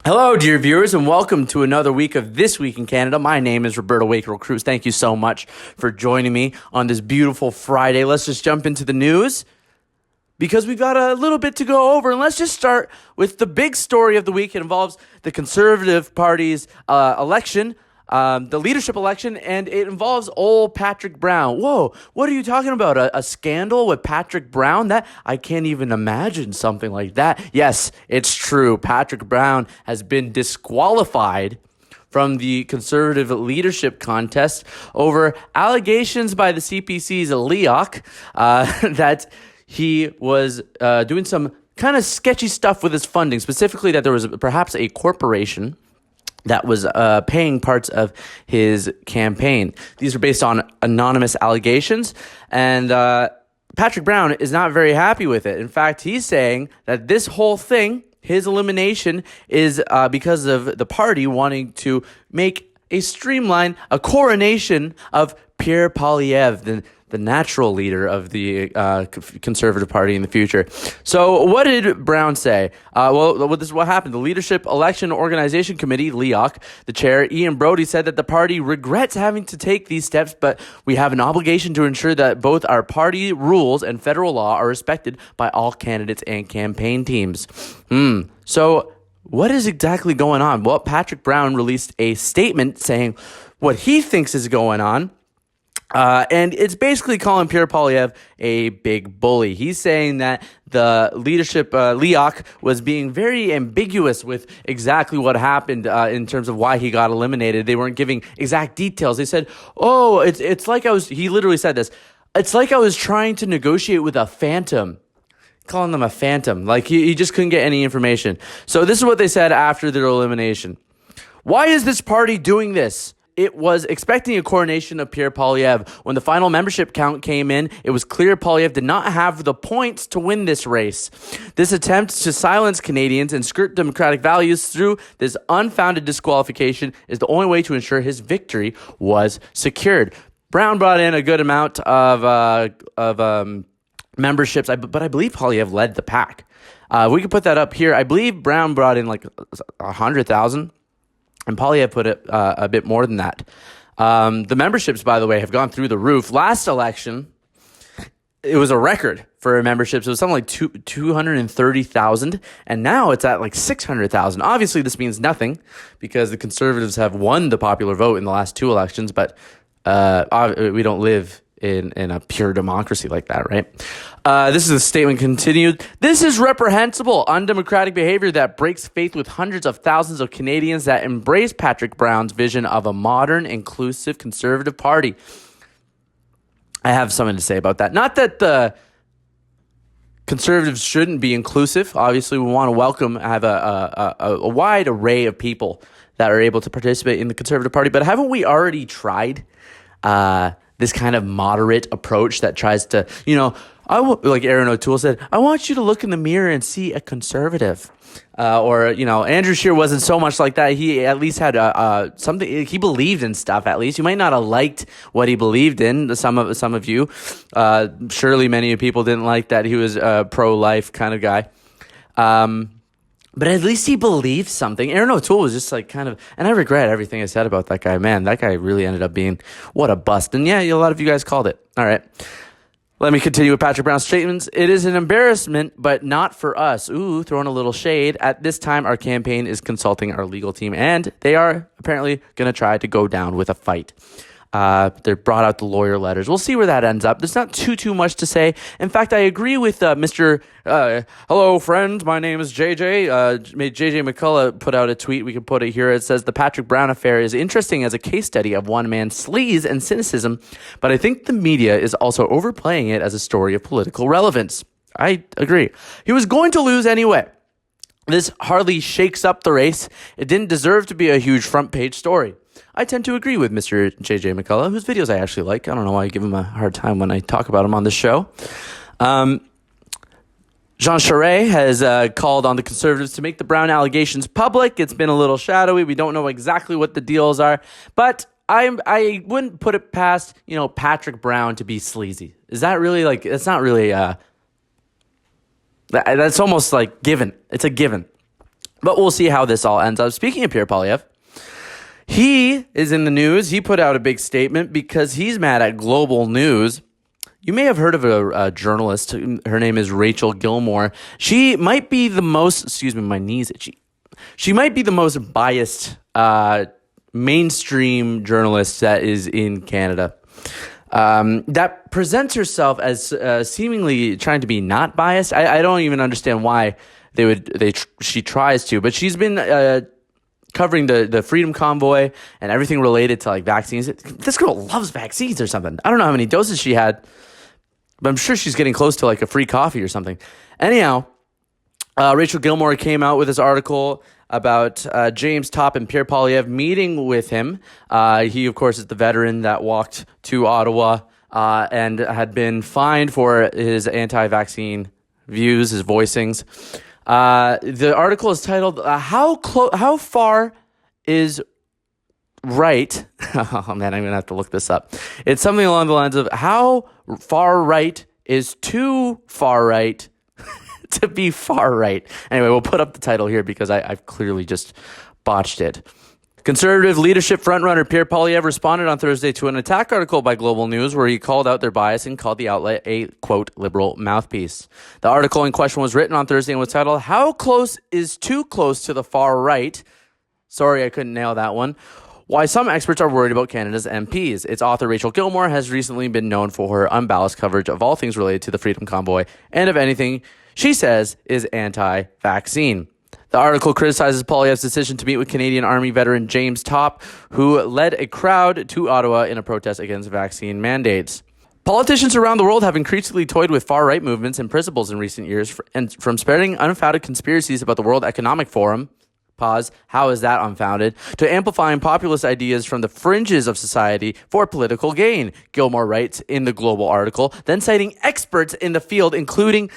Hello, dear viewers, and welcome to another week of This Week in Canada. My name is Roberto Wakerl Cruz. Thank you so much for joining me on this beautiful Friday. Let's just jump into the news because we've got a little bit to go over. And let's just start with the big story of the week. It involves the Conservative Party's election, the leadership election, and it involves old Patrick Brown. Whoa, what are you talking about? A scandal with Patrick Brown? That I can't even imagine something like that. Yes, it's true. Patrick Brown has been disqualified from the Conservative leadership contest over allegations by the CPC's LEOC that he was doing some kind of sketchy stuff with his funding, specifically that there was perhaps a corporation that was paying parts of his campaign. These are based on anonymous allegations, and Patrick Brown is not very happy with it. In fact, he's saying that this whole thing, his elimination, is because of the party wanting to make a coronation of Pierre Poilievre, the natural leader of the Conservative Party in the future. So what did Brown say? Well, this is what happened. The Leadership Election Organization Committee, LEOC, the chair, Ian Brody, said that the party regrets having to take these steps, but we have an obligation to ensure that both our party rules and federal law are respected by all candidates and campaign teams. So what is exactly going on? Well, Patrick Brown released a statement saying what he thinks is going on. And it's basically calling Pierre Poilievre a big bully. He's saying that the leadership, LEOC, was being very ambiguous with exactly what happened in terms of why he got eliminated. They weren't giving exact details. They said, it's like he literally said this, it's like I was trying to negotiate with a phantom. Calling them a phantom. Like he just couldn't get any information. So this is what they said after their elimination. Why is this party doing this? It was expecting a coronation of Pierre Poilievre. When the final membership count came in, it was clear Poilievre did not have the points to win this race. This attempt to silence Canadians and skirt democratic values through this unfounded disqualification is the only way to ensure his victory was secured. Brown brought in a good amount of memberships, but I believe Poilievre led the pack. We could put that up here. I believe Brown brought in like 100,000. And Poilievre put it a bit more than that. The memberships, by the way, have gone through the roof. Last election, it was a record for memberships. It was something like 230,000, and now it's at like 600,000. Obviously, this means nothing because the Conservatives have won the popular vote in the last two elections, but we don't live in a pure democracy like that, right? This is a statement continued. This is reprehensible, undemocratic behavior that breaks faith with hundreds of thousands of Canadians that embrace Patrick Brown's vision of a modern, inclusive Conservative Party. I have something to say about that. Not that the Conservatives shouldn't be inclusive. Obviously, we want to have a wide array of people that are able to participate in the Conservative Party. But haven't we already tried this kind of moderate approach that tries to, like Aaron O'Toole said, I want you to look in the mirror and see a conservative. Andrew Scheer wasn't so much like that. He at least had something. He believed in stuff. At least you might not have liked what he believed in. Some of you, surely many people didn't like that he was a pro-life kind of guy. But at least he believed something. Aaron O'Toole was just like and I regret everything I said about that guy. Man, that guy really ended up being what a bust. And yeah, a lot of you guys called it. All right. Let me continue with Patrick Brown's statements. It is an embarrassment, but not for us. Ooh, throwing a little shade. At this time, our campaign is consulting our legal team, and they are apparently going to try to go down with a fight. They brought out the lawyer letters. We'll see where that ends up. There's not too much to say. In fact, I agree with Mr. Hello, friend. My name is JJ. JJ McCullough put out a tweet. We can put it here. It says, the Patrick Brown affair is interesting as a case study of one man's sleaze and cynicism, but I think the media is also overplaying it as a story of political relevance. I agree. He was going to lose anyway. This hardly shakes up the race. It didn't deserve to be a huge front page story. I tend to agree with Mr. J.J. McCullough, whose videos I actually like. I don't know why I give him a hard time when I talk about him on this show. Jean Charest has called on the Conservatives to make the Brown allegations public. It's been a little shadowy. We don't know exactly what the deals are. But I wouldn't put it past, Patrick Brown to be sleazy. Is that really it's not really, that's almost like given. It's a given. But we'll see how this all ends up. Speaking of Pierre Poilievre, he is in the news. He put out a big statement because he's mad at global news. You may have heard of a journalist. Her name is Rachel Gilmore. She might be the most, excuse me, my knee's itchy. She might be the most biased mainstream journalist that is in Canada. That presents herself as seemingly trying to be not biased. I don't even understand why she tries to, but she's been covering the Freedom Convoy and everything related to like vaccines. This girl loves vaccines or something. I don't know how many doses she had, but I'm sure she's getting close to like a free coffee or something. Anyhow, Rachel Gilmore came out with this article about James Topp and Pierre Poilievre meeting with him. He, of course, is the veteran that walked to Ottawa and had been fined for his anti-vaccine views, his voicings. The article is titled, How Far Is Right? Oh, man, I'm going to have to look this up. It's something along the lines of, how far right is too far right to be far right? Anyway, we'll put up the title here because I've clearly just botched it. Conservative leadership frontrunner Pierre Poilievre responded on Thursday to an attack article by Global News where he called out their bias and called the outlet a, quote, liberal mouthpiece. The article in question was written on Thursday and was titled, How Close is Too Close to the Far Right? Sorry, I couldn't nail that one. Why some experts are worried about Canada's MPs. Its author, Rachel Gilmore, has recently been known for her unbalanced coverage of all things related to the Freedom Convoy and of anything she says is anti-vaccine. The article criticizes Poilievre's decision to meet with Canadian Army veteran James Topp, who led a crowd to Ottawa in a protest against vaccine mandates. Politicians around the world have increasingly toyed with far-right movements and principles in recent years, and from spreading unfounded conspiracies about the World Economic Forum, how is that unfounded, to amplifying populist ideas from the fringes of society for political gain, Gilmore writes in the Global article, then citing experts in the field, including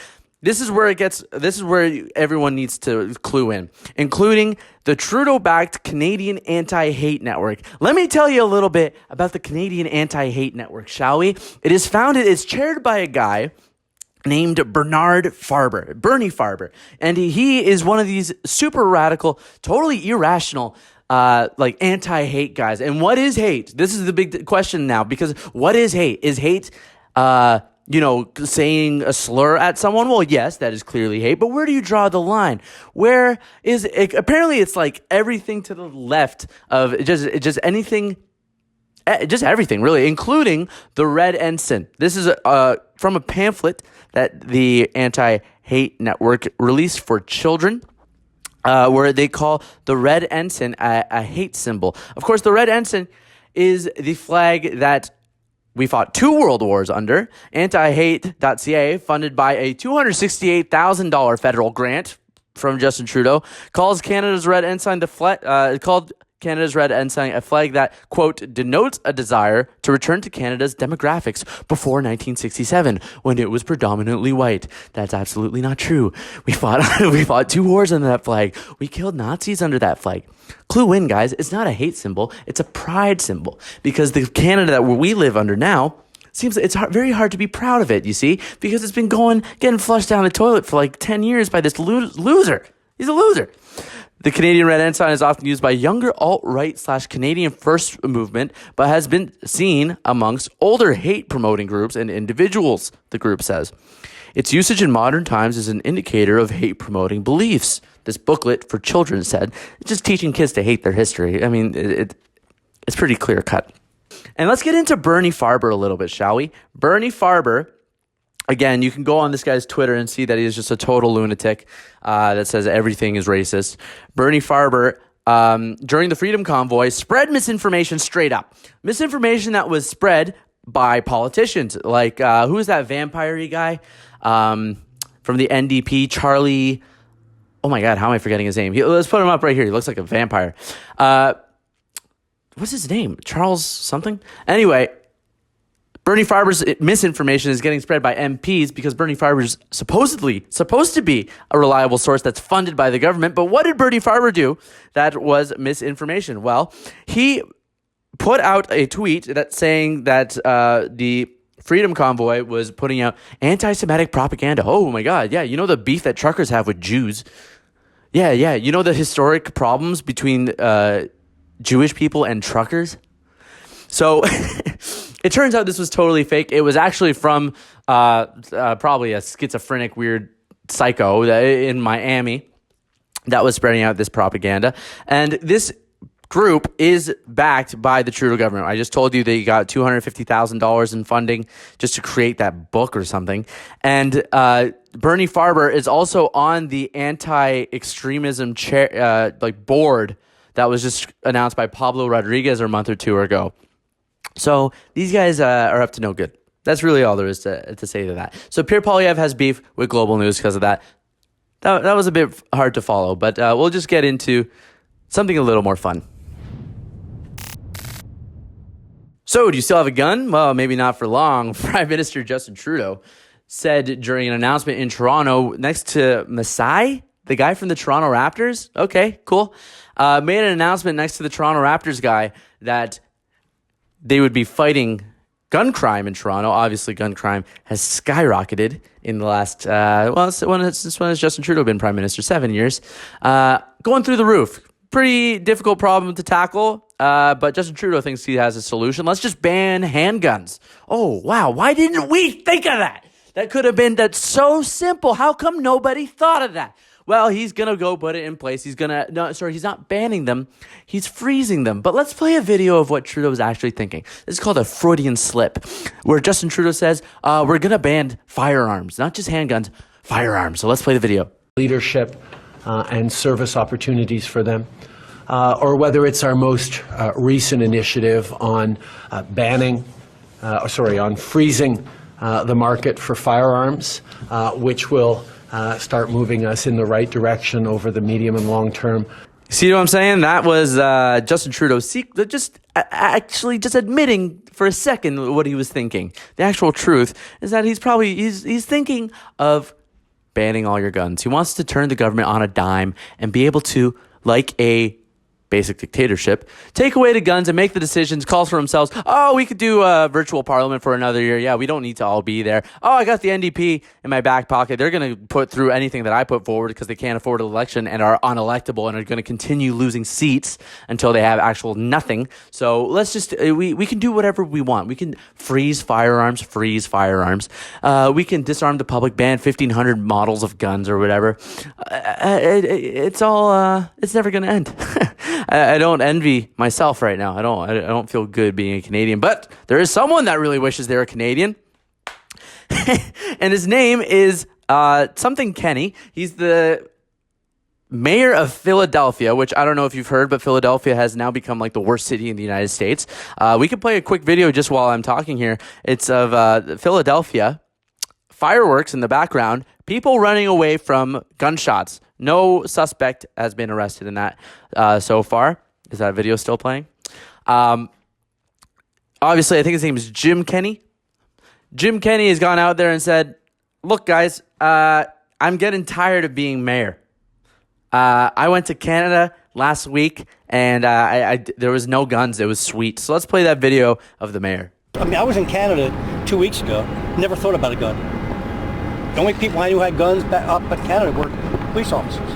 this is where everyone needs to clue in, including the Trudeau-backed Canadian Anti-Hate Network. Let me tell you a little bit about the Canadian Anti-Hate Network, shall we? It's chaired by a guy named Bernie Farber. And he is one of these super radical, totally irrational, anti-hate guys. And what is hate? This is the big question now, because what is hate? Is hate, saying a slur at someone? Well, yes, that is clearly hate, but where do you draw the line? Where is it? Apparently it's like everything to the left of just anything, just everything really, including the Red Ensign. This is from a pamphlet that the Anti-Hate Network released for children, where they call the Red Ensign a hate symbol. Of course, the Red Ensign is the flag that we fought 2 world wars under. Antihate.ca, funded by a $268,000 federal grant from Justin Trudeau, calls Canada's Red Ensign a flag that, quote, denotes a desire to return to Canada's demographics before 1967, when it was predominantly white. That's absolutely not true. We fought 2 wars under that flag. We killed Nazis under that flag. Clue in, guys. It's not a hate symbol. It's a pride symbol, because the Canada that we live under now seems it's very hard to be proud of it, you see, because it's been getting flushed down the toilet for like 10 years by this loser. He's a loser. The Canadian Red Ensign is often used by younger alt-right / Canadian First movement, but has been seen amongst older hate-promoting groups and individuals, the group says. Its usage in modern times is an indicator of hate-promoting beliefs. This booklet for children said, it's just teaching kids to hate their history. I mean, it's pretty clear-cut. And let's get into Bernie Farber a little bit, shall we? Bernie Farber, again, you can go on this guy's Twitter and see that he is just a total lunatic that says everything is racist. Bernie Farber, during the Freedom Convoy, spread misinformation straight up. Misinformation that was spread by politicians. Like, who is that vampire-y guy from the NDP? Charlie. Oh, my God, how am I forgetting his name? Let's put him up right here. He looks like a vampire. What's his name? Charles something? Anyway, Bernie Farber's misinformation is getting spread by MPs because Bernie Farber's supposed to be a reliable source that's funded by the government. But what did Bernie Farber do that was misinformation? Well, he put out a tweet saying that the Freedom Convoy was putting out anti-Semitic propaganda. Oh my God, yeah, you know the beef that truckers have with Jews. Yeah. You know the historic problems between Jewish people and truckers? So it turns out this was totally fake. It was actually from probably a schizophrenic, weird psycho in Miami that was spreading out this propaganda. And this group is backed by the Trudeau government. I just told you they got $250,000 in funding just to create that book or something. And Bernie Farber is also on the anti-extremism chair, board that was just announced by Pablo Rodriguez a month or two ago. So these guys are up to no good. That's really all there is to say to that. So Pierre Poilievre has beef with Global News because of that. That was a bit hard to follow, but we'll just get into something a little more fun. So, do you still have a gun? Well, maybe not for long. Prime Minister Justin Trudeau said during an announcement in Toronto next to Masai, the guy from the Toronto Raptors. Okay, cool. Made an announcement next to the Toronto Raptors guy that they would be fighting gun crime in Toronto. Obviously, gun crime has skyrocketed in the last, since when has Justin Trudeau been Prime Minister? 7 years. Going through the roof. Pretty difficult problem to tackle, but Justin Trudeau thinks he has a solution. Let's just ban handguns. Oh, wow. Why didn't we think of that? That's so simple. How come nobody thought of that? Well, he's going to go put it in place. He's not banning them. He's freezing them. But let's play a video of what Trudeau is actually thinking. This is called a Freudian slip, where Justin Trudeau says, we're going to ban firearms, not just handguns, firearms. So let's play the video. Leadership and service opportunities for them. Or whether it's our most recent initiative on on freezing the market for firearms, which will start moving us in the right direction over the medium and long term. See what I'm saying? That was Justin Trudeau just admitting for a second what he was thinking. The actual truth is that he's thinking of banning all your guns. He wants to turn the government on a dime and be able to, like a basic dictatorship, take away the guns and make the decisions, calls for themselves. Oh, we could do a virtual parliament for another year. Yeah, we don't need to all be there. Oh, I got the NDP in my back pocket. They're going to put through anything that I put forward because they can't afford an election and are unelectable and are going to continue losing seats until they have actual nothing. So let's just, we can do whatever we want. We can freeze firearms. We can disarm the public, ban 1,500 models of guns or whatever. It's never going to end. I don't envy myself right now. I don't feel good being a Canadian, but there is someone that really wishes they're a Canadian. And his name is something Kenny. He's the mayor of Philadelphia, which I don't know if you've heard, but Philadelphia has now become like the worst city in the United States. We can play a quick video just while I'm talking here. It's of Philadelphia, fireworks in the background, people running away from gunshots. No suspect has been arrested in that so far. Is that video still playing? Obviously, I think his name is Jim Kenney. Jim Kenney has gone out there and said, look, guys, I'm getting tired of being mayor. I went to Canada last week, and there was no guns. It was sweet. So let's play that video of the mayor. I mean, I was in Canada 2 weeks ago. Never thought about a gun. The only people I knew had guns up in Canada were police officers.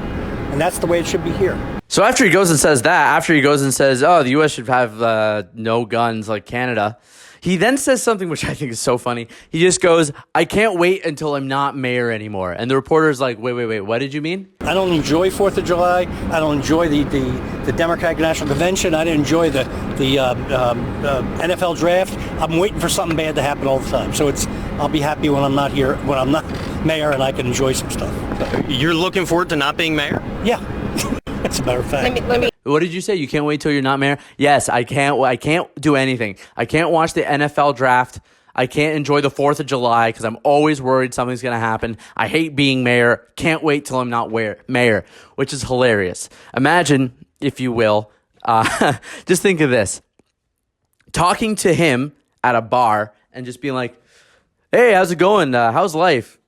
And that's the way it should be here. So after he goes and says, oh, the U.S. should have no guns like Canada, he then says something which I think is so funny. He just goes, I can't wait until I'm not mayor anymore. And the reporter's like, wait, what did you mean? I don't enjoy 4th of July. I don't enjoy the Democratic National Convention. I didn't enjoy the NFL draft. I'm waiting for something bad to happen all the time. So I'll be happy when I'm not here, when I'm not mayor, and I can enjoy some stuff. You're looking forward to not being mayor? Yeah. That's a matter of fact. Let me. What did you say? You can't wait till you're not mayor? Yes, I can't do anything. I can't watch the NFL draft. I can't enjoy the 4th of July because I'm always worried something's going to happen. I hate being mayor. Can't wait till I'm not mayor, which is hilarious. Imagine, if you will, just think of this. Talking to him at a bar and just being like, hey, how's it going? How's life?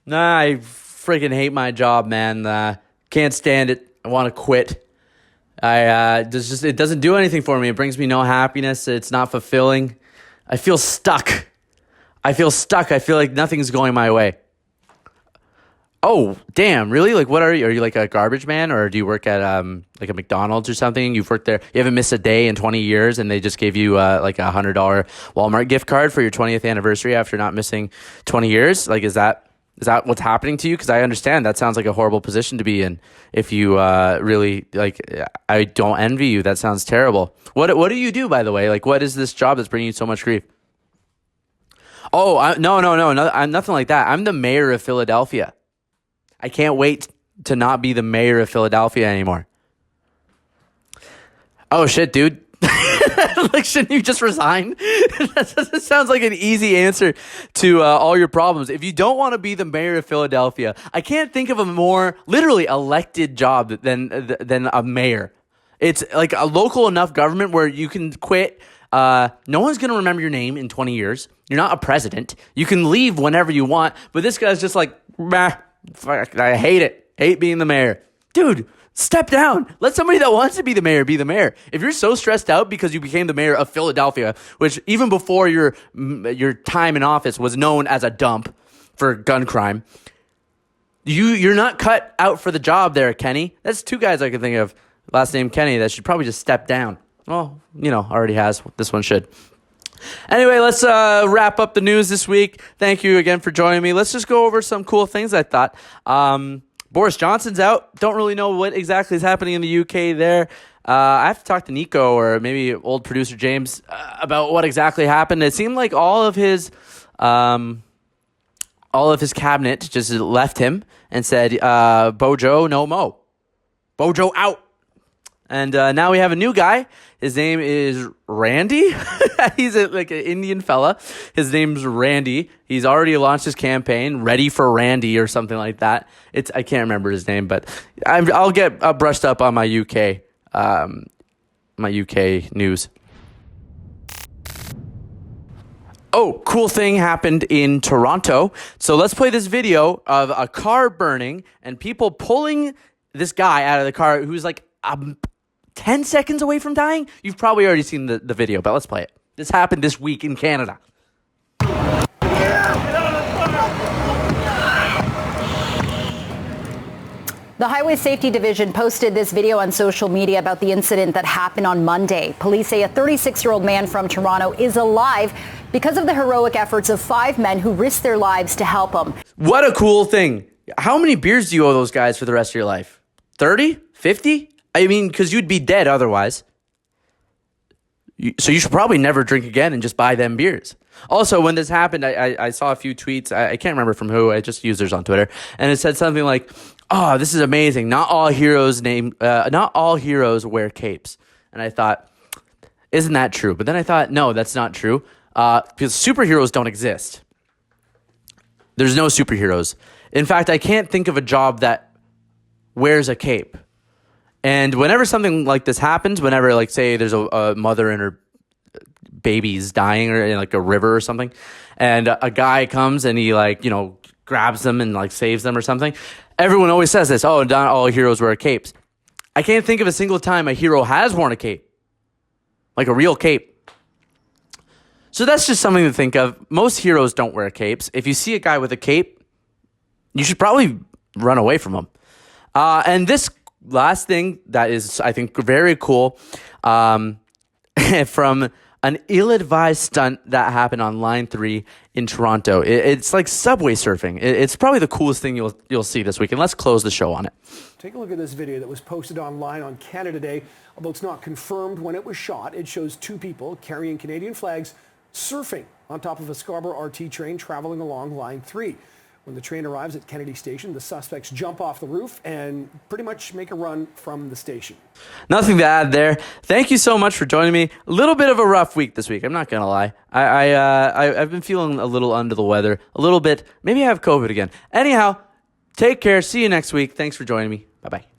Nah, I freaking hate my job, man. Can't stand it. I want to quit. It doesn't do anything for me. It brings me no happiness. It's not fulfilling. I feel stuck. I feel like nothing's going my way. Oh, damn, really? Like, what are you? Are you like a garbage man, or do you work at like a McDonald's or something? You've worked there. You haven't missed a day in 20 years, and they just gave you like a $100 Walmart gift card for your 20th anniversary after not missing 20 years. Like, is that what's happening to you? Because I understand that sounds like a horrible position to be in. If you really like, I don't envy you. That sounds terrible. What do you do, by the way? Like, what is this job that's bringing you so much grief? Oh, no, I'm nothing like that. I'm the mayor of Philadelphia. I can't wait to not be the mayor of Philadelphia anymore. Oh, shit, dude. Like, shouldn't you just resign? That sounds like an easy answer to all your problems. If you don't want to be the mayor of Philadelphia, I can't think of a more literally elected job than a mayor. It's like a local enough government where you can quit. No one's going to remember your name in 20 years. You're not a president. You can leave whenever you want. But this guy's just like, bah. Fuck, I hate it. Hate being the mayor. Dude, step down. Let somebody that wants to be the mayor be the mayor. If you're so stressed out because you became the mayor of Philadelphia, which even before your time in office was known as a dump for gun crime, you're not cut out for the job there, Kenny. That's two guys I can think of, last name Kenny, that should probably just step down. Well, already has. This one should. Anyway, let's wrap up the news this week. Thank you again for joining me. Let's just go over some cool things I thought. Boris Johnson's out. Don't really know what exactly is happening in the UK there. I have to talk to Nico or maybe old producer James about what exactly happened. It seemed like all of his cabinet just left him and said, Bojo, no mo. Bojo out. And now we have a new guy. His name is Randy. He's like an Indian fella. His name's Randy. He's already launched his campaign, Ready for Randy or something like that. I can't remember his name, but I'll get brushed up on my UK news. Oh, cool thing happened in Toronto. So let's play this video of a car burning and people pulling this guy out of the car who's like 10 seconds away from dying. You've probably already seen the video, but let's play it. This happened this week in Canada. The Highway Safety Division posted this video on social media about the incident that happened on Monday. Police say a 36-year-old man from Toronto is alive because of the heroic efforts of 5 men who risked their lives to help him. What a cool thing. How many beers do you owe those guys for the rest of your life? 30? 50? I mean, because you'd be dead otherwise. So you should probably never drink again and just buy them beers. Also, when this happened, I saw a few tweets. I can't remember from who. I just used theirs on Twitter. And it said something like, oh, this is amazing. Not all heroes wear capes. And I thought, isn't that true? But then I thought, no, that's not true. Because superheroes don't exist. There's no superheroes. In fact, I can't think of a job that wears a cape. And whenever something like this happens, whenever, like, say there's a mother and her baby's dying or in like a river or something, and a guy comes and he grabs them and like saves them or something, everyone always says this, oh, not all heroes wear capes. I can't think of a single time a hero has worn a cape, like a real cape. So that's just something to think of. Most heroes don't wear capes. If you see a guy with a cape, you should probably run away from him. And this last thing that is, I think, very cool, from an ill-advised stunt that happened on Line 3 in Toronto. It's like subway surfing. It's probably the coolest thing you'll see this week. And let's close the show on it. Take a look at this video that was posted online on Canada Day. Although it's not confirmed when it was shot, it shows 2 people carrying Canadian flags surfing on top of a Scarborough RT train traveling along Line 3. When the train arrives at Kennedy Station, the suspects jump off the roof and pretty much make a run from the station. Nothing to add there. Thank you so much for joining me. A little bit of a rough week this week. I'm not going to lie. I've been feeling a little under the weather. A little bit. Maybe I have COVID again. Anyhow, take care. See you next week. Thanks for joining me. Bye-bye.